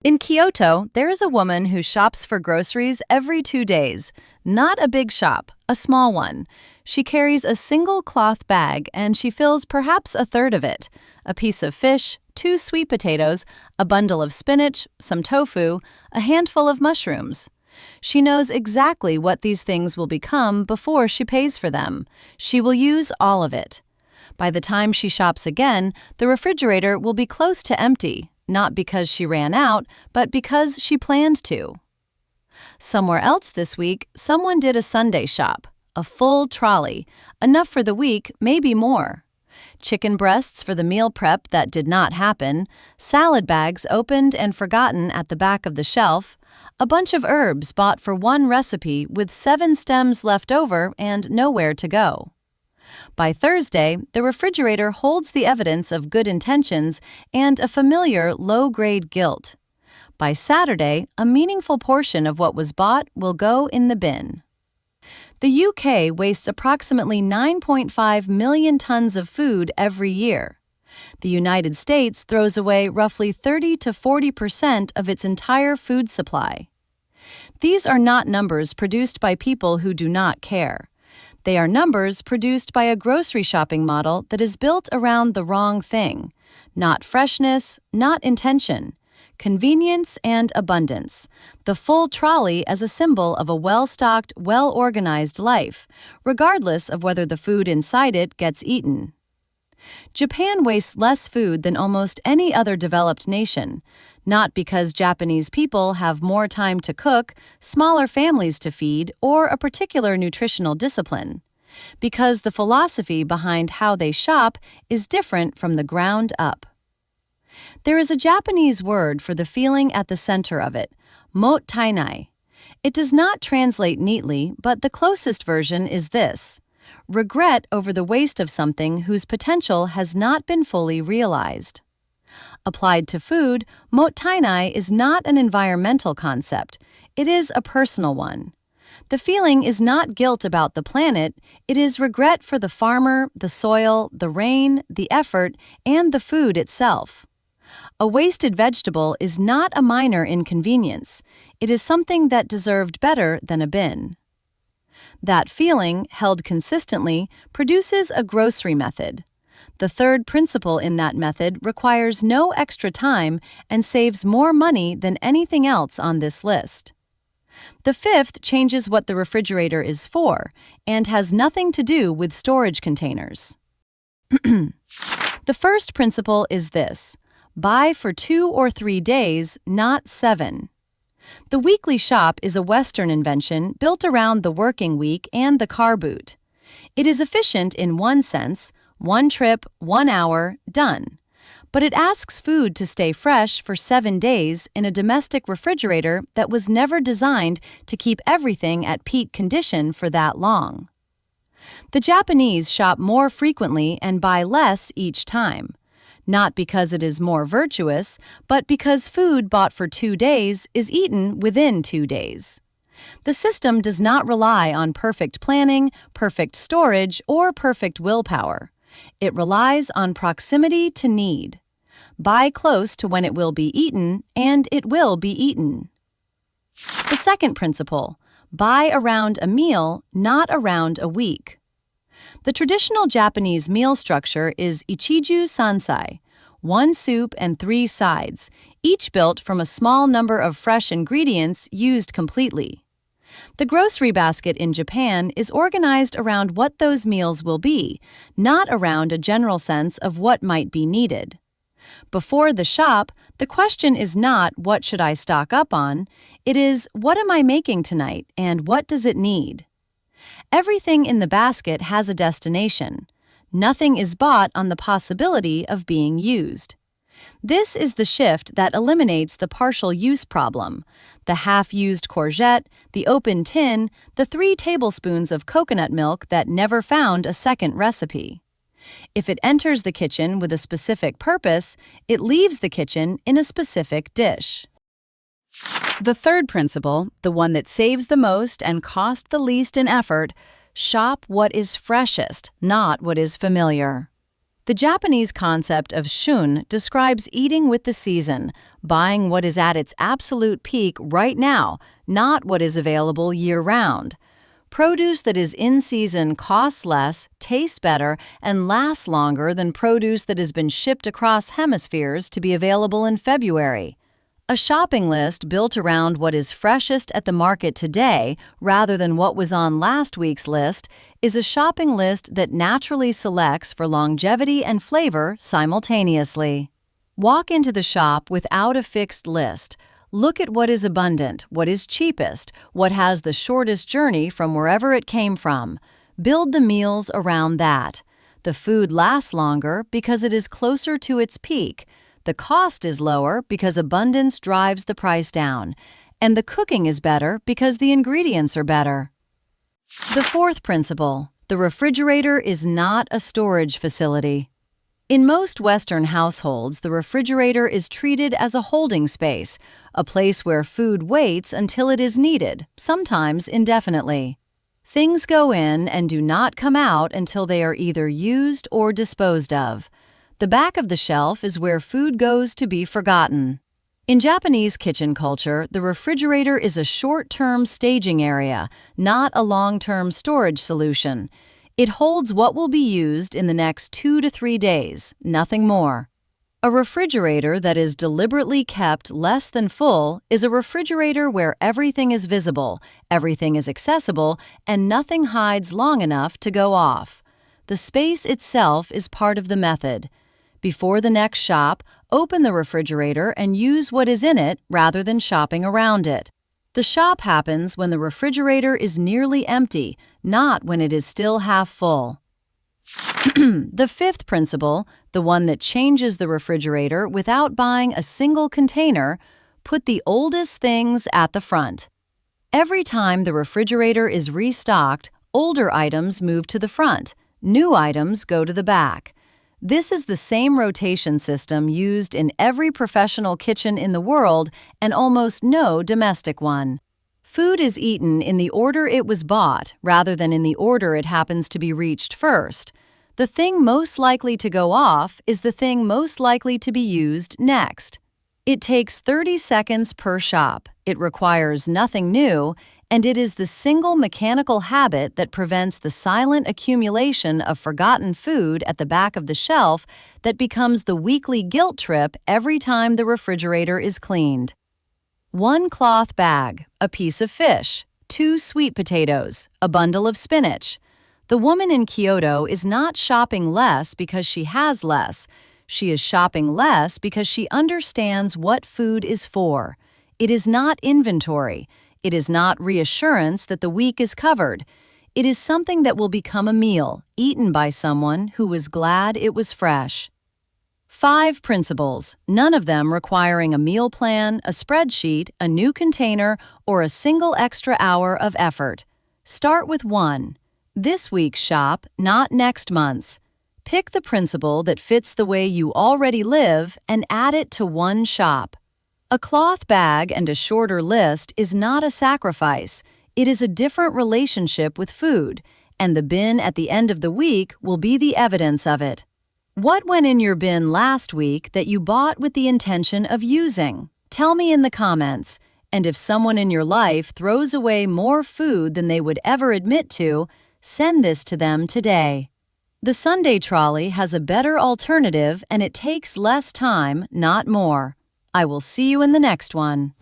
In Kyoto, there is a woman who shops for groceries every 2 days. Not a big shop, a small one. She carries a single cloth bag and she fills perhaps a third of it. A piece of fish, 2 sweet potatoes, a bundle of spinach, some tofu, a handful of mushrooms. She knows exactly what these things will become before she pays for them. She will use all of it. By the time she shops again, the refrigerator will be close to empty. Not because she ran out, but because she planned to. Somewhere else this week, someone did a Sunday shop, a full trolley, enough for the week, maybe more. Chicken breasts for the meal prep that did not happen, salad bags opened and forgotten at the back of the shelf, a bunch of herbs bought for one recipe with 7 stems left over and nowhere to go. By Thursday, the refrigerator holds the evidence of good intentions and a familiar low-grade guilt. By Saturday, a meaningful portion of what was bought will go in the bin. The UK wastes approximately 9.5 million tons of food every year. The United States throws away roughly 30 to 40% of its entire food supply. These are not numbers produced by people who do not care. They are numbers produced by a grocery shopping model that is built around the wrong thing. Not freshness, not intention. Convenience and abundance. The full trolley as a symbol of a well-stocked, well-organized life, regardless of whether the food inside it gets eaten. Japan wastes less food than almost any other developed nation, not because Japanese people have more time to cook, smaller families to feed, or a particular nutritional discipline, because the philosophy behind how they shop is different from the ground up. There is a Japanese word for the feeling at the center of it, Mottainai. It does not translate neatly, but the closest version is this: regret over the waste of something whose potential has not been fully realized. Applied to food, Mottainai is not an environmental concept, it is a personal one. The feeling is not guilt about the planet, it is regret for the farmer, the soil, the rain, the effort, and the food itself. A wasted vegetable is not a minor inconvenience, it is something that deserved better than a bin. That feeling, held consistently, produces a grocery method. The third principle in that method requires no extra time and saves more money than anything else on this list. The fifth changes what the refrigerator is for and has nothing to do with storage containers. The first principle is this: buy for 2 or 3 days, not 7. The weekly shop is a Western invention built around the working week and the car boot. It is efficient in one sense: 1 trip, 1 hour, done. But it asks food to stay fresh for 7 days in a domestic refrigerator that was never designed to keep everything at peak condition for that long. The Japanese shop more frequently and buy less each time. Not because it is more virtuous, but because food bought for 2 days is eaten within 2 days. The system does not rely on perfect planning, perfect storage, or perfect willpower. It relies on proximity to need. Buy close to when it will be eaten, and it will be eaten. The second principle: buy around a meal, not around a week. The traditional Japanese meal structure is ichiju sansai, 1 soup and 3 sides, each built from a small number of fresh ingredients used completely. The grocery basket in Japan is organized around what those meals will be, not around a general sense of what might be needed. Before the shop, the question is not what should I stock up on, it is what am I making tonight and what does it need? Everything in the basket has a destination. Nothing is bought on the possibility of being used. This is the shift that eliminates the partial use problem: the half-used courgette, the open tin, the 3 tablespoons of coconut milk that never found a second recipe. If it enters the kitchen with a specific purpose, it leaves the kitchen in a specific dish. The third principle, the one that saves the most and costs the least in effort: shop what is freshest, not what is familiar. The Japanese concept of shun describes eating with the season, buying what is at its absolute peak right now, not what is available year-round. Produce that is in season costs less, tastes better, and lasts longer than produce that has been shipped across hemispheres to be available in February. A shopping list built around what is freshest at the market today rather than what was on last week's list is a shopping list that naturally selects for longevity and flavor simultaneously. Walk into the shop without a fixed list. Look at what is abundant, what is cheapest, what has the shortest journey from wherever it came from. Build the meals around that. The food lasts longer because it is closer to its peak. The cost is lower because abundance drives the price down. And the cooking is better because the ingredients are better. The fourth principle: the refrigerator is not a storage facility. In most Western households, the refrigerator is treated as a holding space, a place where food waits until it is needed, sometimes indefinitely. Things go in and do not come out until they are either used or disposed of. The back of the shelf is where food goes to be forgotten. In Japanese kitchen culture, the refrigerator is a short-term staging area, not a long-term storage solution. It holds what will be used in the next 2 to 3 days, nothing more. A refrigerator that is deliberately kept less than full is a refrigerator where everything is visible, everything is accessible, and nothing hides long enough to go off. The space itself is part of the method. Before the next shop, open the refrigerator and use what is in it rather than shopping around it. The shop happens when the refrigerator is nearly empty, not when it is still half full. The fifth principle, the one that changes the refrigerator without buying a single container: put the oldest things at the front. Every time the refrigerator is restocked, older items move to the front, new items go to the back. This is the same rotation system used in every professional kitchen in the world and almost no domestic one. Food is eaten in the order it was bought rather than in the order it happens to be reached first. The thing most likely to go off is the thing most likely to be used next. It takes 30 seconds per shop, it requires nothing new, and it is the single mechanical habit that prevents the silent accumulation of forgotten food at the back of the shelf that becomes the weekly guilt trip every time the refrigerator is cleaned. 1 cloth bag, a piece of fish, 2 sweet potatoes, a bundle of spinach. The woman in Kyoto is not shopping less because she has less. She is shopping less because she understands what food is for. It is not inventory. It is not reassurance that the week is covered. It is something that will become a meal, eaten by someone who was glad it was fresh. 5 principles, none of them requiring a meal plan, a spreadsheet, a new container, or a single extra hour of effort. Start with 1. This week's shop, not next month's. Pick the principle that fits the way you already live and add it to one shop. A cloth bag and a shorter list is not a sacrifice. It is a different relationship with food, and the bin at the end of the week will be the evidence of it. What went in your bin last week that you bought with the intention of using? Tell me in the comments. And if someone in your life throws away more food than they would ever admit to, send this to them today. The Sunday trolley has a better alternative, and it takes less time, not more. I will see you in the next one.